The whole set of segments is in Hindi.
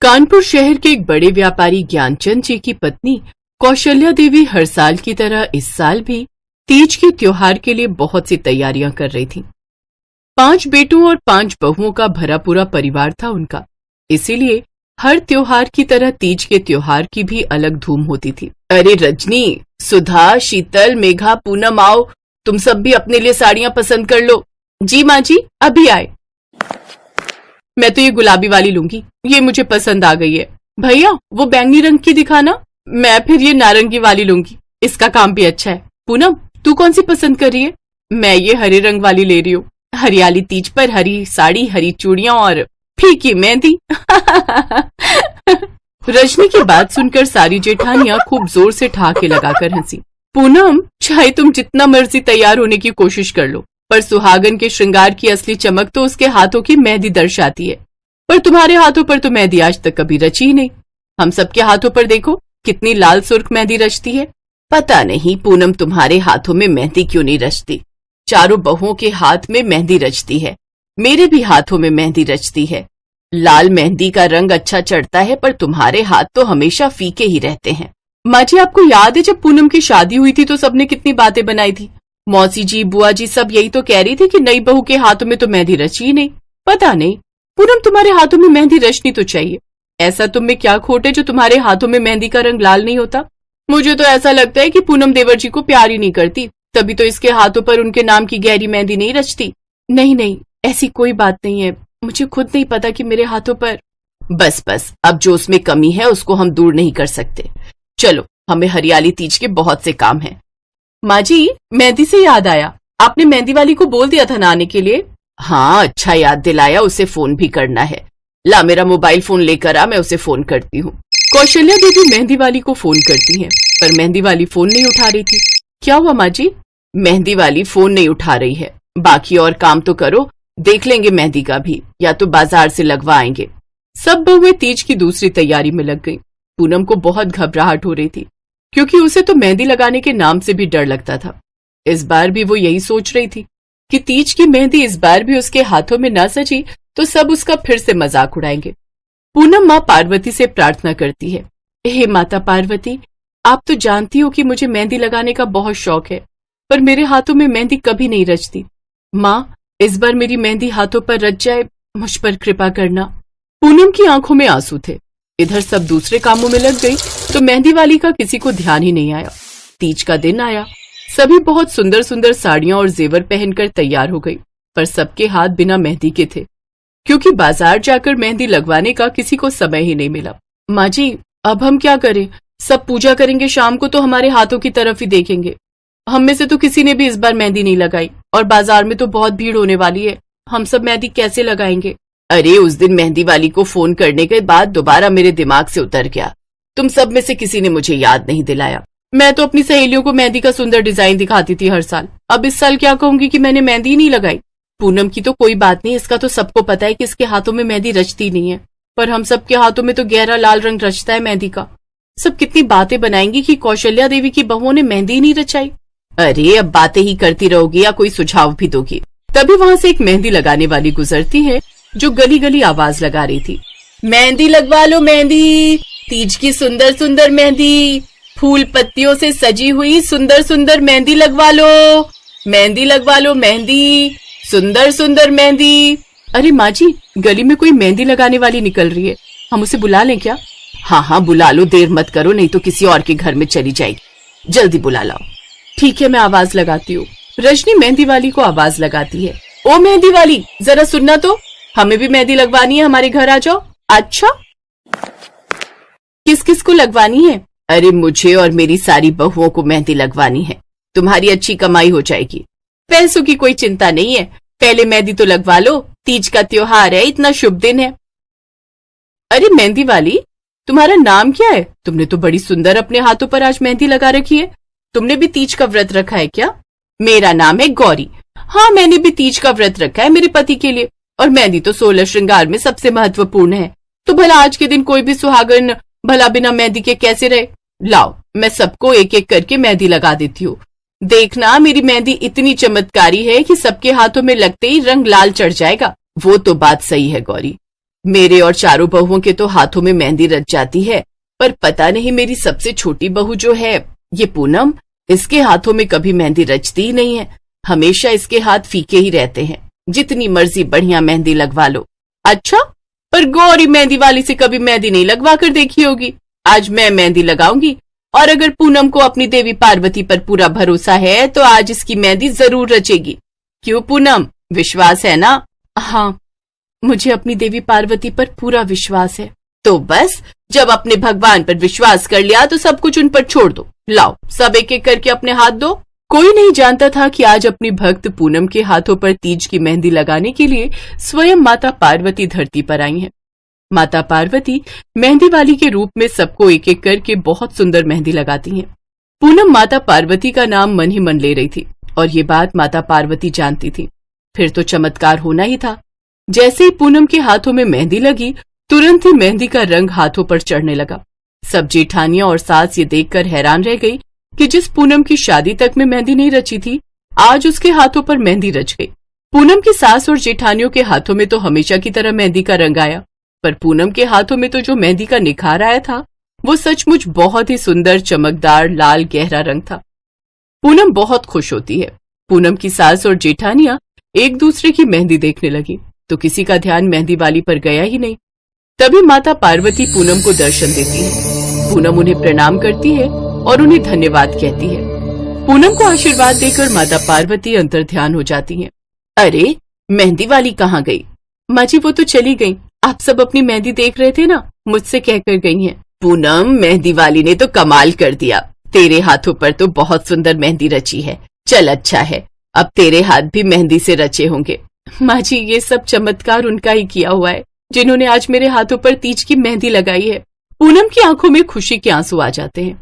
कानपुर शहर के एक बड़े व्यापारी ज्ञानचंद जी की पत्नी कौशल्या देवी हर साल की तरह इस साल भी तीज के त्योहार के लिए बहुत सी तैयारियां कर रही थीं। 5 बेटों और 5 बहुओं का भरा पूरा परिवार था उनका, इसीलिए हर त्योहार की तरह तीज के त्योहार की भी अलग धूम होती थी। अरे रजनी, सुधा, शीतल, मेघा, पूनम, आओ तुम सब भी अपने लिए साड़ियां पसंद कर लो। जी माँ जी, अभी आए। मैं तो ये गुलाबी वाली लूंगी, ये मुझे पसंद आ गई है। भैया वो बैंगनी रंग की दिखाना, मैं फिर ये नारंगी वाली लूंगी, इसका काम भी अच्छा है। पूनम तू कौन सी पसंद कर रही है? मैं ये हरे रंग वाली ले रही हूँ। हरियाली तीज पर हरी साड़ी, हरी चूड़ियां और फीकी मेहंदी। रजनी की बात सुनकर सारी जेठानियां खूब जोर से ठहाके लगाकर हंसी। पूनम चाहे तुम जितना मर्जी तैयार होने की कोशिश कर लो, पर सुहागन के श्रृंगार की असली चमक तो उसके हाथों की मेहंदी दर्शाती है। पर तुम्हारे हाथों पर तो मेहंदी आज तक कभी रची ही नहीं। हम सबके हाथों पर देखो कितनी लाल सुर्ख मेहंदी रचती है। पता नहीं पूनम तुम्हारे हाथों में मेहंदी क्यों नहीं रचती। चारों बहुओं के हाथ में मेहंदी रचती है, मेरे भी हाथों में मेहंदी रचती है। लाल मेहंदी का रंग अच्छा चढ़ता है, पर तुम्हारे हाथ तो हमेशा फीके ही रहते हैं। माँ जी आपको याद है जब पूनम की शादी हुई थी तो सबने कितनी बातें बनाई थी। मौसी जी, बुआ जी सब यही तो कह रही थी कि नई बहू के हाथों में तो मेहंदी रची ही नहीं। पता नहीं पूनम, तुम्हारे हाथों में मेहंदी रचनी तो चाहिए। ऐसा तुम में क्या खोट है जो तुम्हारे हाथों में मेहंदी का रंग लाल नहीं होता? मुझे तो ऐसा लगता है कि पूनम देवर जी को प्यार ही नहीं करती, तभी तो इसके हाथों पर उनके नाम की गहरी मेहंदी नहीं रचती। नहीं नहीं, ऐसी कोई बात नहीं है, मुझे खुद नहीं पता कि मेरे हाथों पर। बस बस, अब जो उसमें कमी है उसको हम दूर नहीं कर सकते। चलो, हमें हरियाली तीज के बहुत से काम हैं। माँ जी, मेहंदी से याद आया, आपने मेहंदी वाली को बोल दिया था ना आने के लिए? हाँ, अच्छा याद दिलाया, उसे फोन भी करना है। ला मेरा मोबाइल फोन लेकर आ, मैं उसे फोन करती हूँ। कौशल्या देवी मेहंदी वाली को फोन करती हैं, पर मेहंदी वाली फोन नहीं उठा रही थी। क्या हुआ माँ जी? मेहंदी वाली फोन नहीं उठा रही है। बाकी और काम तो करो, देख लेंगे मेहंदी का भी, या तो बाजार से लगवा आएंगे। सब बहुएं तीज की दूसरी तैयारी में लग गईं। पूनम को बहुत घबराहट हो रही थी, क्योंकि उसे तो मेहंदी लगाने के नाम से भी डर लगता था। इस बार भी वो यही सोच रही थी कि तीज की मेहंदी इस बार भी उसके हाथों में ना सजी तो सब उसका फिर से मजाक उड़ाएंगे। पूनम माँ पार्वती से प्रार्थना करती है, हे माता पार्वती, आप तो जानती हो कि मुझे मेहंदी लगाने का बहुत शौक है, पर मेरे हाथों में मेहंदी कभी नहीं रचती। माँ, इस बार मेरी मेहंदी हाथों पर रच जाए, मुझ पर कृपा करना। पूनम की आंखों में आंसू थे। इधर सब दूसरे कामों में लग गई तो मेहंदी वाली का किसी को ध्यान ही नहीं आया। तीज का दिन आया, सभी बहुत सुंदर सुंदर साड़ियां और जेवर पहनकर तैयार हो गई, पर सबके हाथ बिना मेहंदी के थे, क्योंकि बाजार जाकर मेहंदी लगवाने का किसी को समय ही नहीं मिला। माँ जी, अब हम क्या करें? सब पूजा करेंगे शाम को तो हमारे हाथों की तरफ ही देखेंगे। हम में से तो किसी ने भी इस बार मेहंदी नहीं लगाई, और बाजार में तो बहुत भीड़ होने वाली है, हम सब मेहंदी कैसे लगाएंगे? अरे उस दिन मेहंदी वाली को फोन करने के बाद दोबारा मेरे दिमाग से उतर गया। तुम सब में से किसी ने मुझे याद नहीं दिलाया। मैं तो अपनी सहेलियों को मेहंदी का सुंदर डिजाइन दिखाती थी हर साल, अब इस साल क्या कहूंगी कि मैंने मेहंदी ही नहीं लगाई। पूनम की तो कोई बात नहीं, इसका तो सबको पता है कि इसके हाथों में मेहंदी रचती नहीं है, पर हम सबके हाथों में तो गहरा लाल रंग रचता है मेहंदी का। सब कितनी बातें बनाएंगी कि कौशल्या देवी की बहुओं ने मेहंदी ही नहीं रचाई। अरे अब बातें ही करती रहोगी या कोई सुझाव भी दोगी? तभी वहां से एक मेहंदी लगाने वाली गुजरती है जो गली गली आवाज लगा रही थी, मेहंदी लगवा लो मेहंदी, तीज की सुंदर सुंदर मेहंदी, फूल पत्तियों से सजी हुई सुंदर सुंदर मेहंदी लगवा लो, मेहंदी लगवा लो मेहंदी, सुंदर सुंदर मेहंदी। अरे माँ जी, गली में कोई मेहंदी लगाने वाली निकल रही है, हम उसे बुला लें क्या? हाँ हाँ बुला लो, देर मत करो, नहीं तो किसी और के घर में चली जाएगी, जल्दी बुला लाओ। ठीक है, मैं आवाज लगाती हूँ। रजनी मेहंदी वाली को आवाज लगाती है, ओ मेहंदी वाली, जरा सुनना तो, हमें भी मेहंदी लगवानी है, हमारे घर आ जाओ। अच्छा, किस किस को लगवानी है? अरे मुझे और मेरी सारी बहुओं को मेहंदी लगवानी है, तुम्हारी अच्छी कमाई हो जाएगी। पैसों की कोई चिंता नहीं है, पहले मेहंदी तो लगवा लो, तीज का त्योहार है, इतना शुभ दिन है। अरे मेहंदी वाली, तुम्हारा नाम क्या है? तुमने तो बड़ी सुंदर अपने हाथों पर आज मेहंदी लगा रखी है, तुमने भी तीज का व्रत रखा है क्या? मेरा नाम है गौरी। हाँ, मैंने भी तीज का व्रत रखा है मेरे पति के लिए, और मेहंदी तो 16 श्रृंगार में सबसे महत्वपूर्ण है, तो भला आज के दिन कोई भी सुहागन भला बिना मेहंदी के कैसे रहे? लाओ, मैं सबको एक एक करके मेहंदी लगा देती हूँ। देखना, मेरी मेहंदी इतनी चमत्कारी है कि सबके हाथों में लगते ही रंग लाल चढ़ जाएगा। वो तो बात सही है गौरी, मेरे और चारों बहुओं के तो हाथों में मेहंदी रच जाती है, पर पता नहीं मेरी सबसे छोटी बहू जो है ये पूनम, इसके हाथों में कभी मेहंदी रचती ही नहीं है। हमेशा इसके हाथ फीके ही रहते हैं, जितनी मर्जी बढ़िया मेहंदी लगवा लो। अच्छा, पर गौरी मेहंदी वाली से कभी मेहंदी नहीं लगवा कर देखी होगी। आज मैं मेहंदी लगाऊंगी, और अगर पूनम को अपनी देवी पार्वती पर पूरा भरोसा है तो आज इसकी मेहंदी जरूर रचेगी। क्यों पूनम, विश्वास है ना? हाँ, मुझे अपनी देवी पार्वती पर पूरा विश्वास है। तो बस, जब अपने भगवान पर विश्वास कर लिया तो सब कुछ उन पर छोड़ दो। लाओ, सब एक एक करके अपने हाथ दो। कोई नहीं जानता था कि आज अपनी भक्त पूनम के हाथों पर तीज की मेहंदी लगाने के लिए स्वयं माता पार्वती धरती पर आई हैं। माता पार्वती मेहंदी वाली के रूप में सबको एक एक करके बहुत सुंदर मेहंदी लगाती हैं। पूनम माता पार्वती का नाम मन ही मन ले रही थी, और ये बात माता पार्वती जानती थी। फिर तो चमत्कार होना ही था। जैसे ही पूनम के हाथों में मेहंदी लगी, तुरंत ही मेहंदी का रंग हाथों पर चढ़ने लगा। सब जेठानियां और सास ये देखकर हैरान रह गई कि जिस पूनम की शादी तक में मेहंदी नहीं रची थी, आज उसके हाथों पर मेहंदी रच गई। पूनम की सास और जेठानियों के हाथों में तो हमेशा की तरह मेहंदी का रंग आया, पर पूनम के हाथों में तो जो मेहंदी का निखार आया था वो सचमुच बहुत ही सुंदर, चमकदार, लाल गहरा रंग था। पूनम बहुत खुश होती है। पूनम की सास और जेठानियां एक दूसरे की मेहंदी देखने लगी तो किसी का ध्यान मेहंदी वाली पर गया ही नहीं। तभी माता पार्वती पूनम को दर्शन देती है। पूनम उन्हें प्रणाम करती है और उन्हें धन्यवाद कहती है। पूनम को आशीर्वाद देकर माता पार्वती अंतर्ध्यान हो जाती हैं। अरे, मेहंदी वाली कहाँ गई? माँ जी, वो तो चली गई। आप सब अपनी मेहंदी देख रहे थे ना, मुझसे कहकर गई हैं। पूनम, मेहंदी वाली ने तो कमाल कर दिया। तेरे हाथों पर तो बहुत सुंदर मेहंदी रची है। चल, अच्छा है, अब तेरे हाथ भी मेहंदी से रचे होंगे। माँ जी, ये सब चमत्कार उनका ही किया हुआ है जिन्होंने आज मेरे हाथों पर तीज की मेहंदी लगाई है। पूनम की आंखों में खुशी के आंसू आ जाते हैं।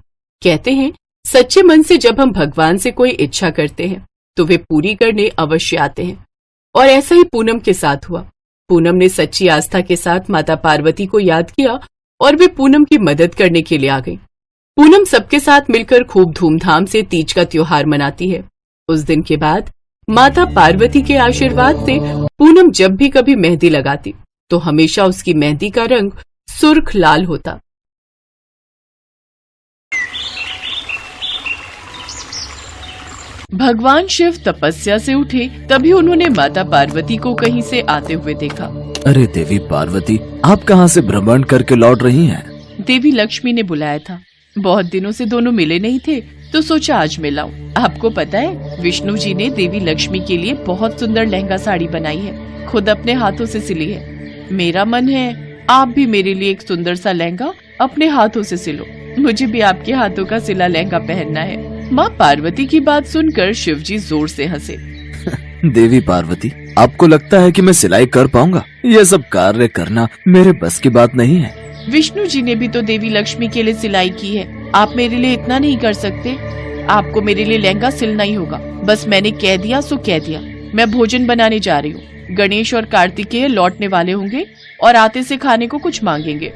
कहते हैं, सच्चे मन से जब हम भगवान से कोई इच्छा करते हैं तो वे पूरी करने अवश्य आते हैं। और ऐसा ही पूनम के साथ हुआ। पूनम ने सच्ची आस्था के साथ माता पार्वती को याद किया और वे पूनम की मदद करने के लिए आ गई। पूनम सबके साथ मिलकर खूब धूमधाम से तीज का त्योहार मनाती है। उस दिन के बाद माता पार्वती के आशीर्वाद से पूनम जब भी कभी मेहंदी लगाती तो हमेशा उसकी मेहंदी का रंग सुर्ख लाल होता। भगवान शिव तपस्या से उठे तभी उन्होंने माता पार्वती को कहीं से आते हुए देखा। अरे देवी पार्वती, आप कहाँ से भ्रमण करके लौट रही हैं? देवी लक्ष्मी ने बुलाया था। बहुत दिनों से दोनों मिले नहीं थे तो सोचा आज मिलाऊं। आपको पता है, विष्णु जी ने देवी लक्ष्मी के लिए बहुत सुंदर लहंगा साड़ी बनाई है, खुद अपने हाथों से सिली है। मेरा मन है आप भी मेरे लिए एक सुंदर सा लहंगा अपने हाथों से सिलो। मुझे भी आपके हाथों का सिला लहंगा पहनना है। माँ पार्वती की बात सुनकर शिवजी जोर से हंसे। देवी पार्वती, आपको लगता है कि मैं सिलाई कर पाऊंगा? ये सब कार्य करना मेरे बस की बात नहीं है। विष्णु जी ने भी तो देवी लक्ष्मी के लिए सिलाई की है। आप मेरे लिए इतना नहीं कर सकते? आपको मेरे लिए लहंगा सिलना ही होगा। बस मैंने कह दिया सो कह दिया। मैं भोजन बनाने जा रही हूँ। गणेश और कार्तिकेय लौटने वाले होंगे और आते से खाने को कुछ मांगेंगे।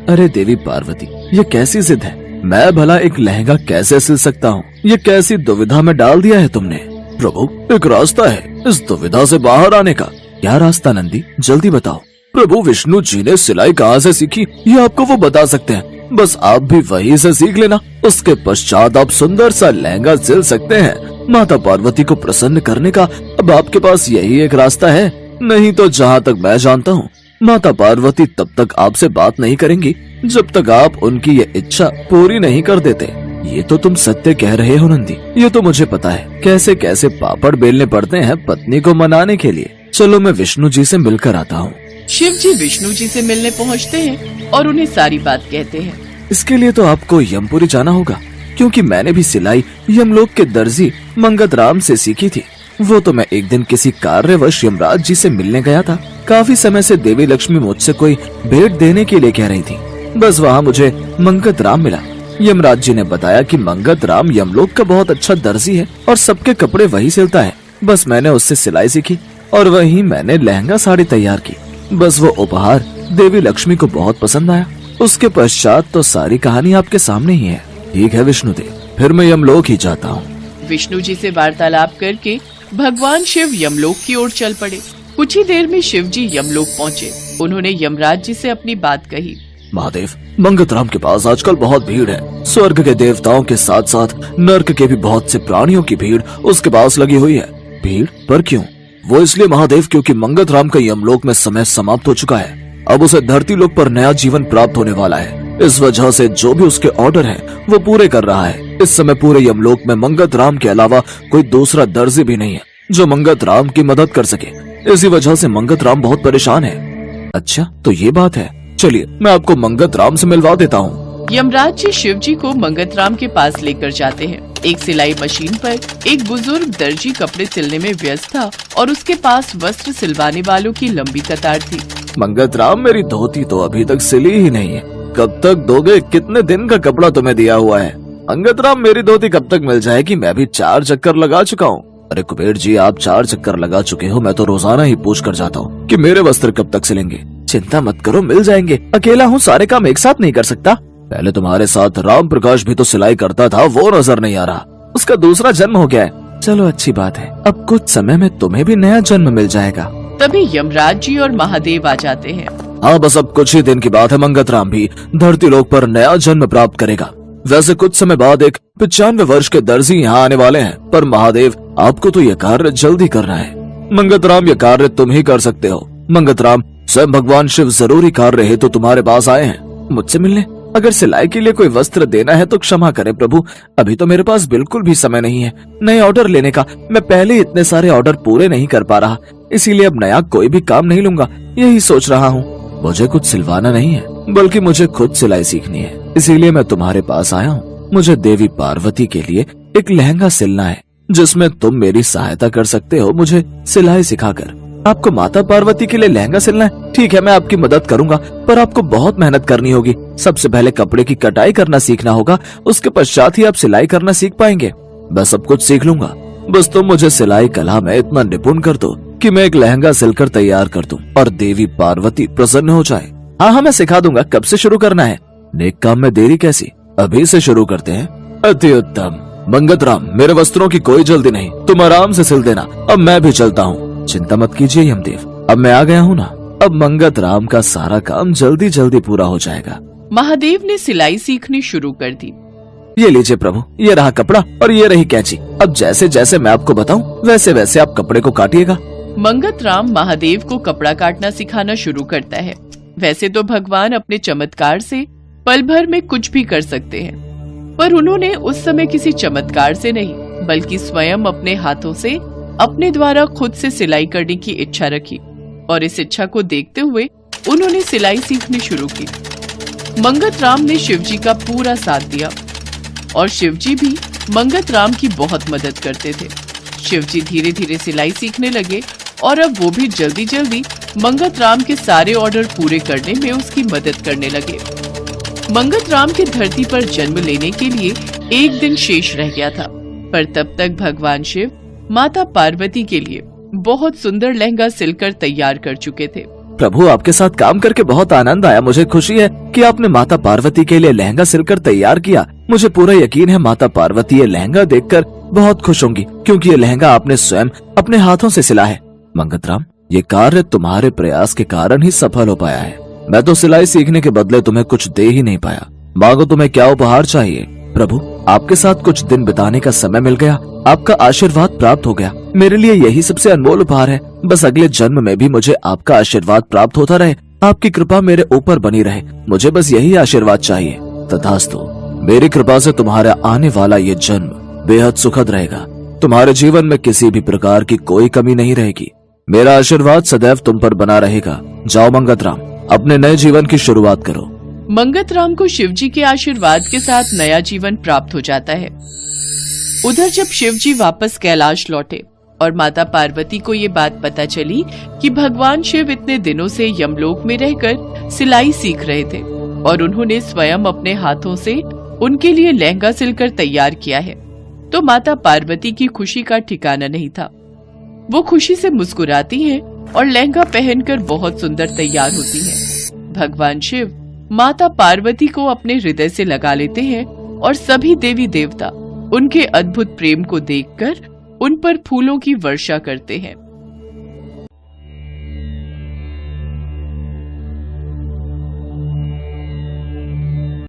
अरे देवी पार्वती, ये कैसी जिद है? मैं भला एक लहंगा कैसे सिल सकता हूँ? ये कैसी दुविधा में डाल दिया है तुमने। प्रभु, एक रास्ता है इस दुविधा से बाहर आने का। क्या रास्ता नंदी, जल्दी बताओ। प्रभु विष्णु जी ने सिलाई कहाँ से सीखी ये आपको वो बता सकते हैं। बस आप भी वहीं से सीख लेना। उसके पश्चात आप सुंदर सा लहंगा सिल सकते हैं। माता पार्वती को प्रसन्न करने का अब आपके पास यही एक रास्ता है। नहीं तो जहाँ तक मैं जानता हूँ, माता पार्वती तब तक आपसे बात नहीं करेंगी जब तक आप उनकी ये इच्छा पूरी नहीं कर देते। ये तो तुम सत्य कह रहे हो नंदी, ये तो मुझे पता है कैसे कैसे पापड़ बेलने पड़ते हैं पत्नी को मनाने के लिए। चलो मैं विष्णु जी से मिलकर आता हूँ। शिव जी विष्णु जी से मिलने पहुँचते हैं और उन्हें सारी बात कहते हैं। इसके लिए तो आपको यमपुरी जाना होगा, क्योंकि मैंने भी सिलाई यमलोक के दर्जी मंगत राम से सीखी थी। वो तो मैं एक दिन किसी कार्यवश यमराज जी से मिलने गया था। काफी समय से देवी लक्ष्मी मुझसे कोई भेंट देने के लिए कह रही थी। बस वहाँ मुझे मंगत राम मिला। यमराज जी ने बताया कि मंगत राम यमलोक का बहुत अच्छा दर्जी है और सबके कपड़े वही सिलता है। बस मैंने उससे सिलाई सीखी और वहीं मैंने लहंगा साड़ी तैयार की। बस वो उपहार देवी लक्ष्मी को बहुत पसंद आया। उसके पश्चात तो सारी कहानी आपके सामने ही है। ठीक है विष्णुदेव, फिर मैं यमलोक ही जाता हूँ। विष्णु जी से वार्तालाप करके भगवान शिव यमलोक की ओर चल पड़े। कुछ ही देर में शिव जी यमलोक पहुँचे। उन्होंने यमराज जी से अपनी बात कही। महादेव, मंगतराम के पास आजकल बहुत भीड़ है। स्वर्ग के देवताओं के साथ साथ नर्क के भी बहुत से प्राणियों की भीड़ उसके पास लगी हुई है। भीड़ पर क्यों? वो इसलिए महादेव क्योंकि मंगतराम का यमलोक में समय समाप्त हो चुका है। अब उसे धरती लोक पर नया जीवन प्राप्त होने वाला है। इस वजह से जो भी उसके ऑर्डर हैं, वो पूरे कर रहा है। इस समय पूरे यमलोक में मंगतराम के अलावा कोई दूसरा दर्जी भी नहीं है जो मंगतराम की मदद कर सके। इसी वजह से मंगतराम बहुत परेशान है। अच्छा, तो ये बात है। चलिए, मैं आपको मंगतराम से मिलवा देता हूँ। यमराज जी शिव जी को मंगतराम के पास लेकर जाते हैं। एक सिलाई मशीन पर एक बुजुर्ग दर्जी कपड़े सिलने में व्यस्त था और उसके पास वस्त्र सिलवाने वालों की लंबी कतार थी। मंगतराम, मेरी धोती तो अभी तक सिली ही नहीं है। कब तक दोगे? कितने दिन का कपड़ा तुम्हें दिया हुआ है? मंगतराम, मेरी धोती कब तक मिल जाएगी? मैं भी 4 चक्कर लगा चुका हूँ। अरे कुबेर जी, आप 4 चक्कर लगा चुके हो। मैं तो रोजाना ही पूछ कर जाता हूँ कि मेरे वस्त्र कब तक सिलेंगे। चिंता मत करो, मिल जाएंगे। अकेला हूँ, सारे काम एक साथ नहीं कर सकता। पहले तुम्हारे साथ राम प्रकाश भी तो सिलाई करता था, वो नजर नहीं आ रहा। उसका दूसरा जन्म हो गया है। चलो, अच्छी बात है। अब कुछ समय में तुम्हें भी नया जन्म मिल जाएगा। तभी यमराज जी और महादेव आ जाते हैं। हाँ, बस अब कुछ ही दिन की बात है। मंगतराम भी धरती लोक पर नया जन्म प्राप्त करेगा। वैसे कुछ समय बाद एक 95 वर्ष के दर्जी यहाँ आने वाले हैं, पर महादेव, आपको तो यह कार्य जल्दी करना है। मंगतराम, यह कार्य तुम ही कर सकते हो। मंगतराम, स्वयं भगवान शिव जरूरी कार्य हेतु तुम्हारे पास आए हैं मुझसे मिलने। अगर सिलाई के लिए कोई वस्त्र देना है तो क्षमा करें प्रभु, अभी तो मेरे पास बिल्कुल भी समय नहीं है नए ऑर्डर लेने का। मैं पहले इतने सारे ऑर्डर पूरे नहीं कर पा रहा, इसीलिए अब नया कोई भी काम नहीं लूंगा, यही सोच रहा हूँ। मुझे कुछ सिलवाना नहीं है, बल्कि मुझे खुद सिलाई सीखनी है, इसीलिए मैं तुम्हारे पास आया हूँ। मुझे देवी पार्वती के लिए एक लहंगा सिलना है, जिसमें तुम मेरी सहायता कर सकते हो मुझे सिलाई सिखाकर। आपको माता पार्वती के लिए लहंगा सिलना है? ठीक है, मैं आपकी मदद करूंगा, पर आपको बहुत मेहनत करनी होगी। सबसे पहले कपड़े की कटाई करना सीखना होगा, उसके पश्चात ही आप सिलाई करना सीख पाएंगे। मैं सब कुछ सीख लूंगा, बस तुम मुझे सिलाई कला में इतना निपुण कर दो कि मैं एक लहंगा सिलकर तैयार कर दूं और देवी पार्वती प्रसन्न हो जाए। हाँ, मैं सिखा दूंगा। कब से शुरू करना है? नेक काम में देरी कैसी, अभी से शुरू करते हैं। अति उत्तम। मंगतराम, मेरे वस्त्रों की कोई जल्दी नहीं, तुम आराम से सिल देना। अब मैं भी चलता हूँ। चिंता मत कीजिए यमदेव, अब मैं आ गया हूँ ना। अब मंगतराम का सारा काम जल्दी जल्दी पूरा हो जाएगा। महादेव ने सिलाई सीखनी शुरू कर दी। ये लीजिए प्रभु, ये रहा कपड़ा और ये रही कैंची। अब जैसे जैसे मैं आपको बताऊं वैसे वैसे आप कपड़े को काटिएगा। मंगतराम महादेव को कपड़ा काटना सिखाना शुरू करता है। वैसे तो भगवान अपने चमत्कार से पल भर में कुछ भी कर सकते हैं, पर उन्होंने उस समय किसी चमत्कार से नहीं बल्कि स्वयं अपने हाथों से अपने द्वारा खुद से सिलाई करने की इच्छा रखी और इस इच्छा को देखते हुए उन्होंने सिलाई सीखनी शुरू की। मंगतराम ने शिवजी का पूरा साथ दिया और शिवजी भी मंगतराम की बहुत मदद करते थे। शिवजी धीरे धीरे सिलाई सीखने लगे और अब वो भी जल्दी जल्दी मंगतराम के सारे ऑर्डर पूरे करने में उसकी मदद करने लगे। मंगतराम के धरती पर जन्म लेने के लिए एक दिन शेष रह गया था, पर तब तक भगवान शिव माता पार्वती के लिए बहुत सुंदर लहंगा सिलकर तैयार कर चुके थे। प्रभु, आपके साथ काम करके बहुत आनंद आया। मुझे खुशी है कि आपने माता पार्वती के लिए लहंगा सिलकर तैयार किया। मुझे पूरा यकीन है माता पार्वती ये लहंगा देखकर बहुत खुश होंगी, क्योंकि ये लहंगा आपने स्वयं अपने हाथों से सिला है। मंगतराम, ये कार्य तुम्हारे प्रयास के कारण ही सफल हो पाया है। मैं तो सिलाई सीखने के बदले तुम्हें कुछ दे ही नहीं पाया। मांगो, तुम्हें क्या उपहार चाहिए? प्रभु, आपके साथ कुछ दिन बिताने का समय मिल गया, आपका आशीर्वाद प्राप्त हो गया। मेरे लिए यही सबसे अनमोल उपहार है। बस अगले जन्म में भी मुझे आपका आशीर्वाद प्राप्त होता रहे, आपकी कृपा मेरे ऊपर बनी रहे। मुझे बस यही आशीर्वाद चाहिए। तथास्तु। मेरी कृपा से तुम्हारा आने वाला ये जन्म बेहद सुखद रहेगा। तुम्हारे जीवन में किसी भी प्रकार की कोई कमी नहीं रहेगी। मेरा आशीर्वाद सदैव तुम पर बना रहेगा। जाओ मंगतराम, अपने नए जीवन की शुरुआत करो। मंगतराम को शिवजी के आशीर्वाद के साथ नया जीवन प्राप्त हो जाता है। उधर जब शिवजी वापस कैलाश लौटे और माता पार्वती को ये बात पता चली कि भगवान शिव इतने दिनों से यमलोक में रहकर सिलाई सीख रहे थे और उन्होंने स्वयं अपने हाथों से उनके लिए लहंगा सिलकर तैयार किया है, तो माता पार्वती की खुशी का ठिकाना नहीं था। वो खुशी से मुस्कुराती हैं और लहंगा पहनकर बहुत सुंदर तैयार होती हैं। भगवान शिव माता पार्वती को अपने हृदय से लगा लेते हैं और सभी देवी देवता उनके अद्भुत प्रेम को देखकर उन पर फूलों की वर्षा करते हैं।